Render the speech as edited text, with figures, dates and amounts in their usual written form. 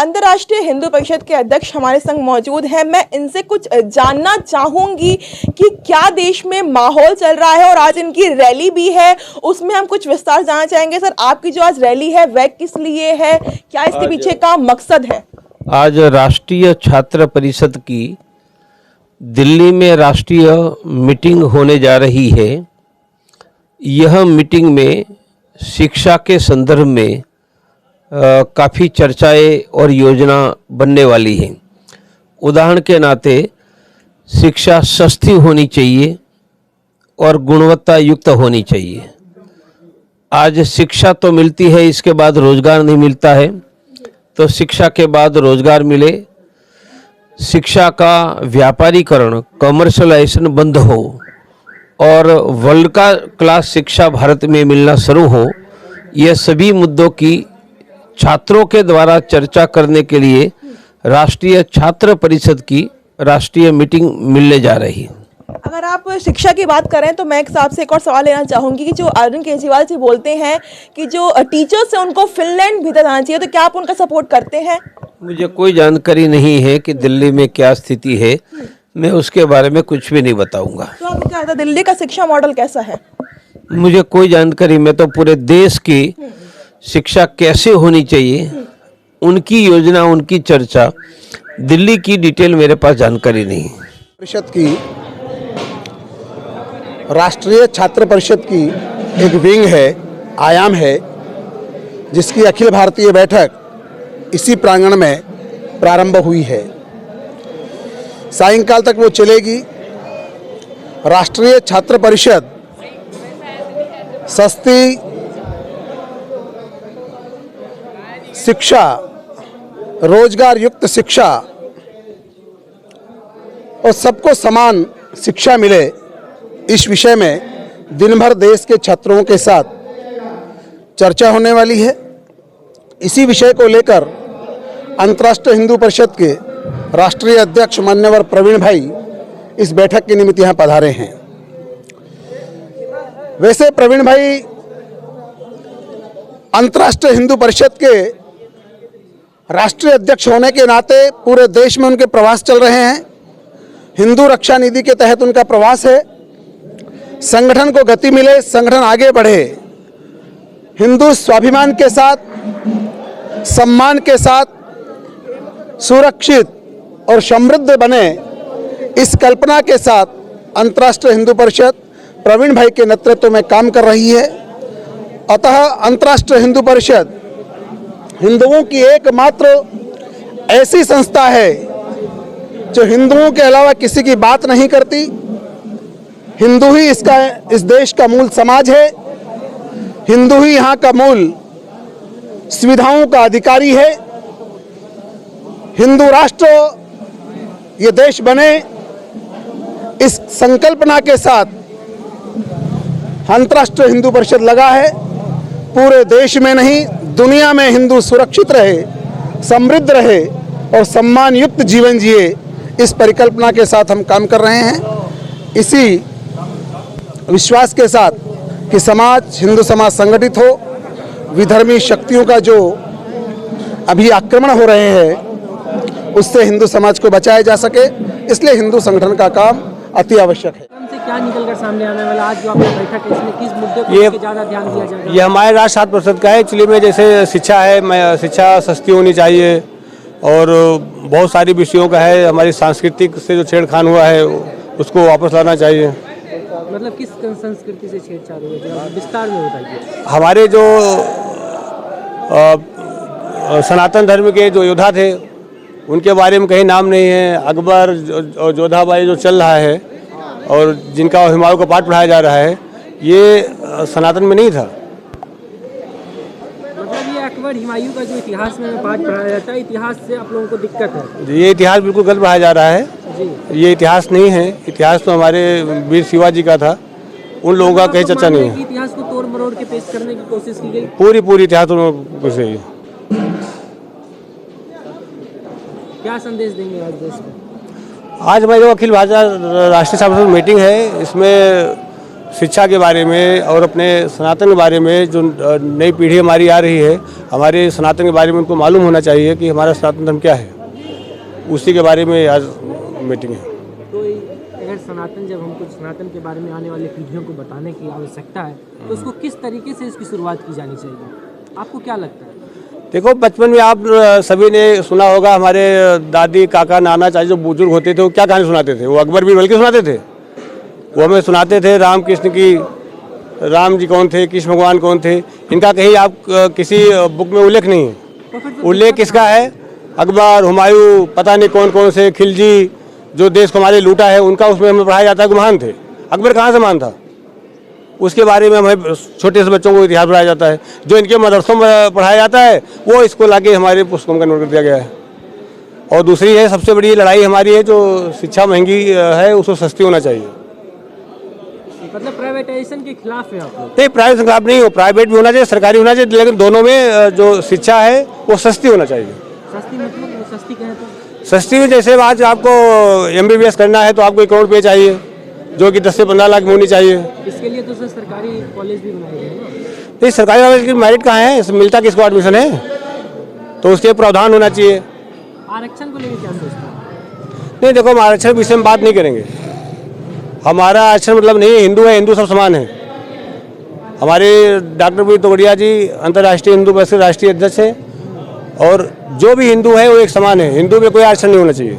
अंतर्राष्ट्रीय हिंदू परिषद के अध्यक्ष हमारे संग मौजूद हैं। मैं इनसे कुछ जानना चाहूंगी कि क्या देश में माहौल चल रहा है, और आज इनकी रैली भी है, उसमें हम कुछ विस्तार जानना चाहेंगे। सर, आपकी जो आज रैली है वह किस लिए है, क्या इसके पीछे का मकसद है? आज राष्ट्रीय छात्र परिषद की दिल्ली में राष्ट्रीय मीटिंग होने जा रही है। यह मीटिंग में शिक्षा के संदर्भ में काफ़ी चर्चाएं और योजना बनने वाली हैं। उदाहरण के नाते शिक्षा सस्ती होनी चाहिए और गुणवत्ता युक्त होनी चाहिए। आज शिक्षा तो मिलती है, इसके बाद रोजगार नहीं मिलता है, तो शिक्षा के बाद रोजगार मिले, शिक्षा का व्यापारीकरण, कमर्शलाइजेशन बंद हो और वर्ल्ड का क्लास शिक्षा भारत में मिलना शुरू हो। यह सभी मुद्दों की छात्रों के द्वारा चर्चा करने के लिए राष्ट्रीय छात्र परिषद की राष्ट्रीय मीटिंग मिलने जा रही है। अगर आप शिक्षा की बात करें तो मैं आपसे एक और सवाल लेना चाहूंगी कि जो अरविंद केजरीवाल जी बोलते हैं कि जो टीचर्स हैं उनको फिनलैंड भीतर जाना चाहिए, तो क्या आप उनका सपोर्ट करते हैं? मुझे कोई जानकारी नहीं है कि दिल्ली में क्या स्थिति है, मैं उसके बारे में कुछ भी नहीं बताऊंगा। तो आपको क्या लगता है दिल्ली का शिक्षा मॉडल कैसा है? मुझे कोई जानकारी, मैं तो पूरे देश की शिक्षा कैसे होनी चाहिए, उनकी योजना, उनकी चर्चा, दिल्ली की डिटेल मेरे पास जानकारी नहीं है। परिषद की राष्ट्रीय छात्र परिषद की एक विंग है, आयाम है, जिसकी अखिल भारतीय बैठक इसी प्रांगण में प्रारंभ हुई है। सायंकाल तक वो चलेगी। राष्ट्रीय छात्र परिषद सस्ती शिक्षा, रोजगार युक्त शिक्षा और सबको समान शिक्षा मिले, इस विषय में दिन भर देश के छात्रों के साथ चर्चा होने वाली है। इसी विषय को लेकर अंतर्राष्ट्रीय हिंदू परिषद के राष्ट्रीय अध्यक्ष मान्यवर प्रवीण भाई इस बैठक के निमित्त यहाँ पधारे हैं। वैसे प्रवीण भाई अंतर्राष्ट्रीय हिंदू परिषद के राष्ट्रीय अध्यक्ष होने के नाते पूरे देश में उनके प्रवास चल रहे हैं। हिंदू रक्षा निधि के तहत उनका प्रवास है। संगठन को गति मिले, संगठन आगे बढ़े, हिंदू स्वाभिमान के साथ, सम्मान के साथ, सुरक्षित और समृद्ध बने, इस कल्पना के साथ अंतर्राष्ट्रीय हिंदू परिषद प्रवीण भाई के नेतृत्व में काम कर रही है। अतः अंतर्राष्ट्रीय हिंदू परिषद हिंदुओं की एकमात्र ऐसी संस्था है जो हिंदुओं के अलावा किसी की बात नहीं करती। हिंदू ही इस देश का मूल समाज है, हिंदू ही यहाँ का मूल सुविधाओं का अधिकारी है। हिंदू राष्ट्र ये देश बने, इस संकल्पना के साथ अंतर्राष्ट्रीय हिंदू परिषद लगा है। पूरे देश में नहीं, दुनिया में हिंदू सुरक्षित रहे, समृद्ध रहे और सम्मान युक्त जीवन जिए, इस परिकल्पना के साथ हम काम कर रहे हैं। इसी विश्वास के साथ कि समाज, हिंदू समाज संगठित हो, विधर्मी शक्तियों का जो अभी आक्रमण हो रहे हैं उससे हिंदू समाज को बचाया जा सके, इसलिए हिंदू संगठन का काम अति आवश्यक है। क्या निकलकर सामने आने वाला आज जो आपकी बैठक है, इसमें किस मुद्दे को ज़्यादा ध्यान दिया जाएगा? ये हमारे राष्ट्रीय छात्र परिषद का है। एक्चुअली में जैसे शिक्षा है, शिक्षा सस्ती होनी चाहिए और बहुत सारी विषयों का है। हमारी सांस्कृतिक से जो छेड़खान हुआ है उसको वापस लाना चाहिए। मतलब किस संस्कृति से छेड़छाड़ हुई है, विस्तार में बताइए। हमारे जो सनातन धर्म के जो योद्धा थे उनके बारे में कहीं नाम नहीं है। अकबर और जोधाबाई जो चल रहा है और जिनका हुमायूं का पाठ पढ़ाया जा रहा है, ये सनातन में नहीं था। मतलब ये अकबर हुमायूं का जो इतिहास में पाठ पढ़ाया जाता है, इतिहास से आप लोगों को दिक्कत है? ये इतिहास बिल्कुल गलत पढ़ाया जा रहा है जी। ये इतिहास नहीं है। इतिहास तो हमारे वीर शिवाजी का था, उन लोगों का कहीं चर्चा नहीं है। इतिहास को तोड़ मरोड़ के पेश करने की कोशिश की गई, पूरी इतिहास तो क्या संदेश देंगे आज देश को? आज हमारी जो अखिल भारतीय राष्ट्रीय छात्र परिषद मीटिंग है, इसमें शिक्षा के बारे में और अपने सनातन के बारे में जो नई पीढ़ी हमारी आ रही है, हमारे सनातन के बारे में उनको मालूम होना चाहिए कि हमारा सनातन धर्म क्या है। उसी के बारे में आज मीटिंग है। तो अगर जब हमको सनातन के बारे में आने वाली पीढ़ियों को बताने की आवश्यकता है तो उसको किस तरीके से इसकी शुरुआत की जानी चाहिए, आपको क्या लगता है? देखो, बचपन में आप सभी ने सुना होगा, हमारे दादी काका नाना चाची जो बुजुर्ग होते थे वो क्या कहानी सुनाते थे? वो अकबर बीरबल की सुनाते थे। वो हमें सुनाते थे राम कृष्ण की, राम जी कौन थे, कृष्ण भगवान कौन थे। इनका कहीं आप किसी बुक में उल्लेख नहीं है। उल्लेख किसका है? अकबर, हुमायूं, पता नहीं कौन कौन से, खिलजी, जो देश को हमारे लूटा है, उनका उसमें हमें पढ़ाया जाता है कि महान थे। अकबर कहाँ से महान था? उसके बारे में हमें छोटे से बच्चों को इतिहास पढ़ाया जाता है। जो इनके मदरसों में पढ़ाया जाता है वो इसको लाके हमारे पुस्तकों में कन्वर्ट कर दिया गया है। और दूसरी है, सबसे बड़ी लड़ाई हमारी है, जो शिक्षा महंगी है उसको सस्ती होना चाहिए। मतलब प्राइवेटाइजेशन के खिलाफ है आप लोग? नहीं, प्राइवेट के खिलाफ नहीं हो, प्राइवेट भी होना चाहिए, सरकारी होना चाहिए, लेकिन दोनों में जो शिक्षा है वो सस्ती होना चाहिए। सस्ती मतलब सस्ती कहें तो? सस्ती में जैसे आज आपको MBBS करना है तो आपको 1 करोड़ रुपये चाहिए, जो कि 10 से 15 लाख में होनी चाहिए। इसके लिए तो सर सरकारी कॉलेज भी बनाए गए हैं ना? नहीं, सरकारी कॉलेज की मेरिट कहाँ है? मिलता किसको एडमिशन है? तो उसके प्रावधान होना चाहिए। आरक्षण को लेकर क्या सोचते हैं? नहीं, देखो, हम आरक्षण विषय में बात नहीं करेंगे। हमारा आरक्षण मतलब नहीं है, हिंदू है, हिंदू सब समान है। हमारे डॉक्टर बी तोगड़िया जी अंतर्राष्ट्रीय हिंदू परिषद के राष्ट्रीय अध्यक्ष हैं, और जो भी हिंदू है वो एक समान है। हिंदू में कोई आरक्षण नहीं होना चाहिए।